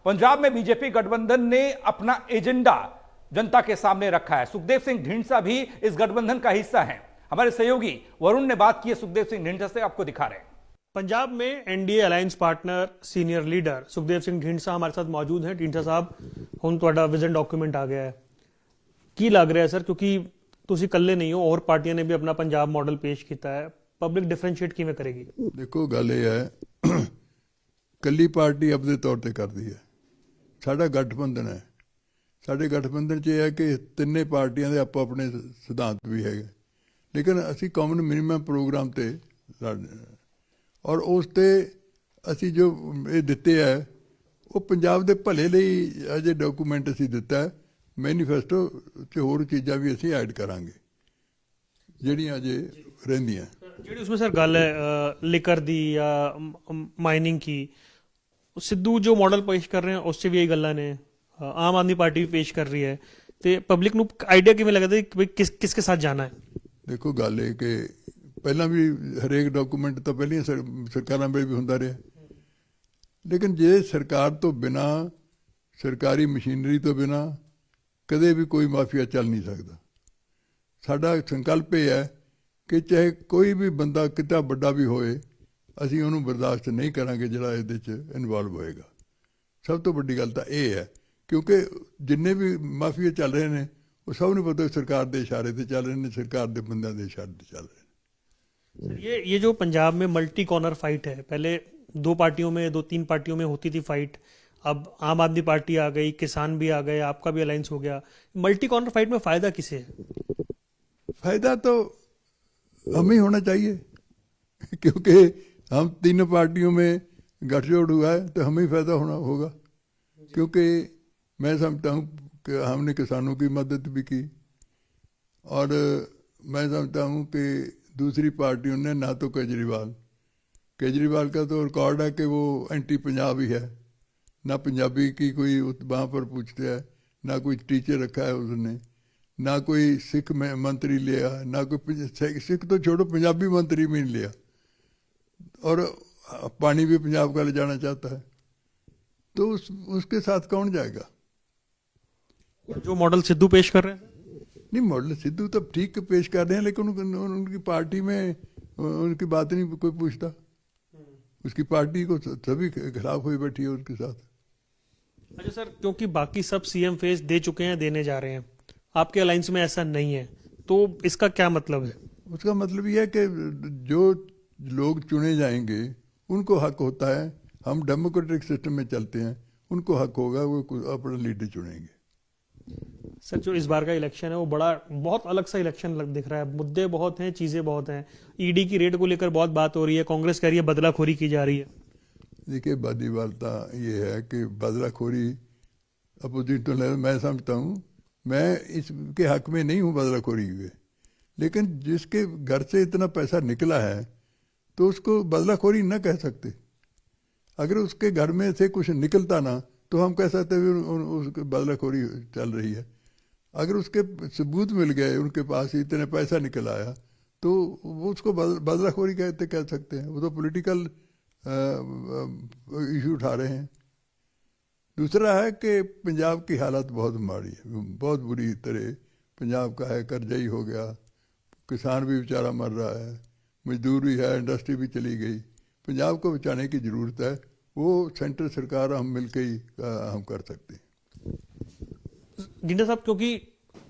पंजाब में बीजेपी गठबंधन ने अपना एजेंडा जनता के सामने रखा है। सुखदेव सिंह ढींढसा भी इस गठबंधन का हिस्सा हैं। हमारे सहयोगी वरुण ने बात की है सुखदेव सिंह ढींढसा से, आपको दिखा रहे हैं। पंजाब में NDA alliance partner senior leader Sukhdev Singh Dhindsa हमारे साथ मौजूद हैं। ढींढसा साहब, ਹੁਣ ਤੁਹਾਡਾ ਵਿਜ਼ਨ ਡਾਕੂਮੈਂਟ ਆ ਗਿਆ ਹੈ, ਕੀ ਲੱਗ ਰਿਹਾ ਸਰ? ਕਿਉਂਕਿ ਤੁਸੀਂ ਇਕੱਲੇ ਨਹੀਂ ਹੋ, ਹੋਰ ਪਾਰਟੀਆਂ ਨੇ ਵੀ ਆਪਣਾ ਪੰਜਾਬ ਮਾਡਲ ਪੇਸ਼ ਕੀਤਾ ਹੈ। ਪਬਲਿਕ ਡਿਫਰੈਂਸ਼ੀਏਟ ਕਿਵੇਂ ਕਰੇਗੀ? ਦੇਖੋ, ਗੱਲ ਇਹ ਹੈ, ਕੱਲੀ ਪਾਰਟੀ ਆਪਣੇ ਤੌਰ ਤੇ ਕਰਦੀ ਹੈ। ਸਾਡਾ ਗਠਬੰਧਨ ਹੈ। ਸਾਡੇ ਗਠਬੰਧਨ 'ਚ ਇਹ ਹੈ ਕਿ ਤਿੰਨੇ ਪਾਰਟੀਆਂ ਦੇ ਆਪੋ ਆਪਣੇ ਸਿਧਾਂਤ ਵੀ ਹੈਗੇ, ਲੇਕਿਨ ਅਸੀਂ ਕਾਮਨ ਮਿਨੀਮਮ ਪ੍ਰੋਗਰਾਮ ਤੇ ਔਰ ਉਸ ਤੇ ਅਸੀਂ ਜੋ ਇਹ ਦਿੱਤੇ ਹੈ ਉਹ ਪੰਜਾਬ ਦੇ ਭਲੇ ਲਈ ਅਜੇ ਡਾਕੂਮੈਂਟ ਅਸੀਂ ਦਿੱਤਾ ਹੈ। ਮੈਨੀਫੈਸਟੋ 'ਚ ਹੋਰ ਚੀਜ਼ਾਂ ਵੀ ਅਸੀਂ ਐਡ ਕਰਾਂਗੇ ਜਿਹੜੀਆਂ ਅਜੇ ਰਹਿੰਦੀਆਂ। ਜਿਹੜੀ ਉਸमें सर ਗੱਲ है लिकर दी या माइनिंग की, सिद्धू जो मॉडल पेश कर रहे हैं उससे भी यही गल्ला ने, आम आदमी पार्टी भी पेश कर रही है, तो पब्लिक ਨੂੰ ਆਈਡੀਆ ਕਿਵੇਂ ਲੱਗਦਾ ਕਿ ਕਿਸ ਕੇ ਸਾਥ ਜਾਣਾ ਹੈ? ਦੇਖੋ, ਗੱਲ ਇਹ ਕਿ ਪਹਿਲਾਂ ਵੀ ਹਰੇਕ ਡਾਕੂਮੈਂਟ ਤਾਂ ਪਹਿਲੀਆਂ ਸਰਕਾਰਾਂ ਵੇਲੇ ਵੀ ਹੁੰਦਾ ਰਿਹਾ, ਲੇਕਿਨ ਜੇ ਸਰਕਾਰ ਤੋਂ ਬਿਨਾਂ, ਸਰਕਾਰੀ ਮਸ਼ੀਨਰੀ ਤੋਂ ਬਿਨਾਂ ਕਦੇ ਵੀ ਕੋਈ ਮਾਫੀਆ ਚੱਲ ਨਹੀਂ ਸਕਦਾ। ਸਾਡਾ ਸੰਕਲਪ ਇਹ ਹੈ ਕਿ ਚਾਹੇ ਕੋਈ ਵੀ ਬੰਦਾ ਕਿੰਨਾ ਵੱਡਾ ਵੀ ਹੋਏ, ਅਸੀਂ ਉਹਨੂੰ ਬਰਦਾਸ਼ਤ ਨਹੀਂ ਕਰਾਂਗੇ ਜਿਹੜਾ ਇਹਦੇ 'ਚ ਇਨਵੋਲਵ ਹੋਏਗਾ। ਸਭ ਤੋਂ ਵੱਡੀ ਗੱਲ ਤਾਂ ਇਹ ਹੈ, ਕਿਉਂਕਿ ਜਿੰਨੇ ਵੀ ਮਾਫੀਆ ਚੱਲ ਰਹੇ ਨੇ ਉਹ ਸਭ ਨੂੰ ਪਤਾ ਸਰਕਾਰ ਦੇ ਇਸ਼ਾਰੇ ਤੇ ਚੱਲ ਰਹੇ ਨੇ, ਸਰਕਾਰ ਦੇ ਬੰਦਿਆਂ ਦੇ ਇਸ਼ਾਰੇ ਤੇ ਚੱਲ ਰਹੇ ਨੇ। सर, ये जो पंजाब में मल्टी कॉर्नर फाइट है, पहले दो पार्टियों में, 2-3 पार्टियों में होती थी फाइट, अब आम आदमी पार्टी आ गई, किसान भी आ गए, आपका भी अलायंस हो गया। मल्टी कॉर्नर फाइट में फायदा किसे है? फायदा तो हमें ही होना चाहिए, क्योंकि हम तीनों पार्टियों में गठजोड़ हुआ है तो हमें ही फायदा होगा। क्योंकि मैं समझता हूँ कि हमने किसानों की मदद भी की, और मैं समझता हूँ कि दूसरी पार्टियों ने ना तो केजरीवाल का तो रिकॉर्ड है कि वो एंटी पंजाब ही है, ना पंजाबी की कोई वहाँ पर पूछते हैं, ना कोई टीचर रखा है उसने, ना कोई सिख में मंत्री लिया, ना कोई सिख तो छोड़ो पंजाबी मंत्री भी नहीं लिया, और पानी भी पंजाब का ले जाना चाहता है, तो उसके साथ कौन जाएगा? जो मॉडल सिद्धू पेश कर रहे हैं? नहीं, मॉडल सिद्धू तो ठीक पेश कर रहे हैं, लेकिन उनकी पार्टी में उनकी बात नहीं कोई पूछता। उसकी पार्टी को सभी खिलाफ हुई बैठी है उसके साथ। अच्छा सर, क्योंकि बाकी सब सीएम फेस दे चुके हैं, देने जा रहे हैं, आपके अलायंस में ऐसा नहीं है, तो इसका क्या मतलब है? उसका मतलब यह है कि जो लोग चुने जाएंगे उनको हक होता है। हम डेमोक्रेटिक सिस्टम में चलते हैं, उनको हक होगा, वो अपना लीडर चुनेंगे। सर, जो इस बार का इलेक्शन है वो बहुत अलग सा इलेक्शन दिख रहा है। मुद्दे बहुत हैं, चीजें बहुत हैं। ईडी की रेड को लेकर बहुत बात हो रही है, कांग्रेस कह रही है बदलाखोरी की जा रही है। देखिए, बड़ी वार्ता ये है कि बदलाखोरी अपोजिट तो मैं समझता हूँ, मैं इसके हक में नहीं हूँ बदलाखोरी हुए, लेकिन जिसके घर से इतना पैसा निकला है तो उसको बदलाखोरी न कह सकते। अगर उसके घर में से कुछ निकलता ना तो हम कह सकते उसकी बदलाखोरी चल रही है। अगर उसके सबूत मिल गए, उनके पास इतने पैसा निकल आया, तो वो उसको बदलाखोरी कह सकते हैं। वो तो पॉलिटिकल इशू उठा रहे हैं। दूसरा है कि पंजाब की हालत बहुत माड़ी है, बहुत बुरी तरह पंजाब का है। कर्जई हो गया, किसान भी बेचारा मर रहा है, मजदूर भी है, इंडस्ट्री भी चली गई। पंजाब को बचाने की ज़रूरत है, वो सेंट्रल सरकार हम मिलकर ही हम कर सकते हैं। जिंदा साहब, क्योंकि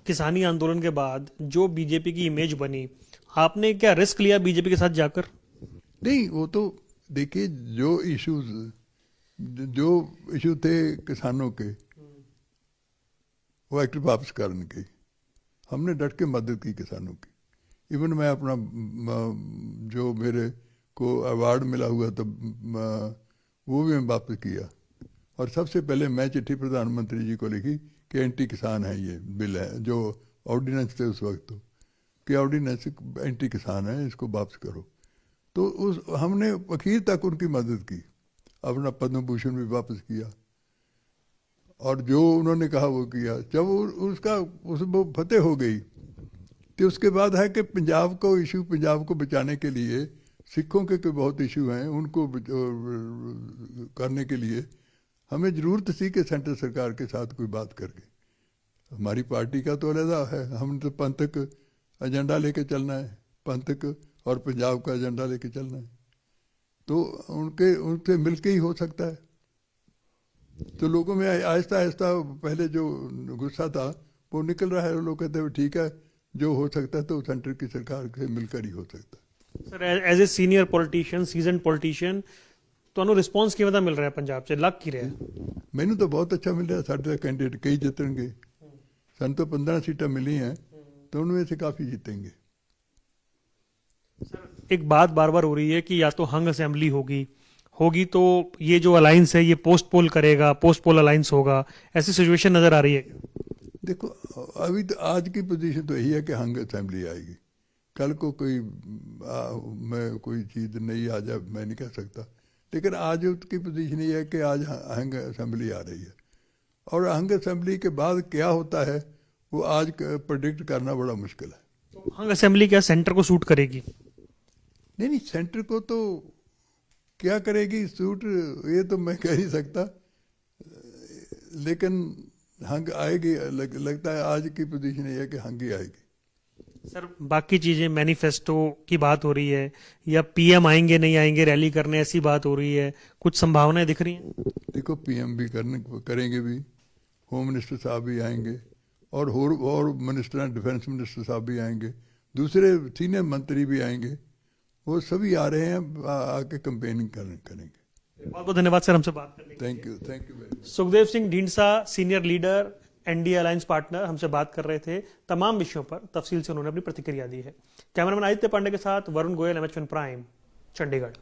किसानी आंदोलन के बाद जो बीजेपी की इमेज बनी, आपने क्या रिस्क लिया बीजेपी के साथ जाकर? नहीं, वो तो देखिए, जो इशू थे किसानों के, वो एक्ट वापस करने की हमने डट के मदद की किसानों की। इवन मैं अपना जो मेरे को अवार्ड मिला हुआ था वो भी मैं वापस किया, और सबसे पहले मैं चिट्ठी प्रधानमंत्री जी को लिखी कि एंटी किसान है, ये बिल है जो ऑर्डिनेंस थे उस वक्त, तो कि ऑर्डिनेंस एंटी किसान है, इसको वापस करो। तो हमने आखिर तक उनकी मदद की, अपना पद्म भूषण भी वापस किया, और जो उन्होंने कहा वो किया। जब वो फतेह हो गई तो उसके बाद है कि पंजाब को बचाने के लिए सिखों के बहुत इशू हैं, उनको करने के लिए हमें जरूरत थी कि सेंट्रल सरकार के साथ कोई बात करके, हमारी पार्टी का तो अलग है, हम तो पंथक एजेंडा लेके चलना है, पंथक और पंजाब का एजेंडा लेके चलना है, तो उनसे मिलके ही हो सकता है। तो लोगों में आहिस्ता आहिस्ता पहले जो गुस्सा था वो निकल रहा है, लोग कहते हैं ठीक है जो हो सकता है तो सेंटर की सरकार से मिलकर ही हो सकता है। Sir as a senior politician, season politician, ਤੁਹਾਨੂੰ ਰਿਸਪੌਂਸ ਕਿਵੇਂ ਦਾ ਮਿਲ ਰਿਹਾ ਪੰਜਾਬ 'ਚ, ਲੱਗ ਕੀ ਰਿਹਾ? ਮੈਨੂੰ ਤਾਂ ਬਹੁਤ ਅੱਛਾ ਮਿਲ ਰਿਹਾ, ਸਾਡੇ कैंडिडेट कई जितने ਸਾਨੂੰ तो 15 सीटें मिली हैं, तो उनमें से काफ़ी जीतेंगे। सर एक बात बार बार हो रही है कि या तो हंग असेंबली होगी तो ये जो अलायंस है ये पोस्ट पोल करेगा, पोस्ट पोल अलायंस होगा, ऐसी सिचुएशन नजर आ रही है क्या? देखो अभी तो आज की पोजीशन तो यही है कि हंग असेंबली आएगी, कल को कोई मैं कोई चीज़ नहीं आ जाए मैं नहीं कह सकता, लेकिन आज उसकी पोजीशन ये है कि आज हंग असेंबली आ रही है, और हंग असेंबली के बाद क्या होता है वो आज प्रेडिक्ट करना बड़ा मुश्किल है। तो हंग असेंबली क्या सेंटर को सूट करेगी? नहीं सेंटर को तो क्या करेगी सूट, ये तो मैं कह नहीं सकता, लेकिन हंग आएगी, लगता है आज की पोजीशन ये है कि हंग ही आएगी। सर बाकी चीजें मैनिफेस्टो की बात हो रही है या पीएम आएंगे नहीं आएंगे रैली करने, ऐसी बात हो रही है, कुछ संभावनाएं दिख रही हैं? देखो पीएम भी करेंगे भी, होम मिनिस्टर साहब भी आएंगे, और मिनिस्टर डिफेंस मिनिस्टर साहब भी आएंगे, दूसरे सीनियर मंत्री भी आएंगे, वो सभी आ रहे हैं, आके कंपेनिंग करेंगे। बहुत बहुत धन्यवाद सर हमसे बात करने के लिए। Thank you very much. Sukhdev Singh Dhindsa senior leader NDA alliance partner हमसे बात कर रहे थे, तमाम विषयों पर तफसील से उन्होंने अपनी प्रतिक्रिया दी है। कैमरामैन आदित्य पांडे के साथ वरुण गोयल, एमएच1 प्राइम, चंडीगढ़।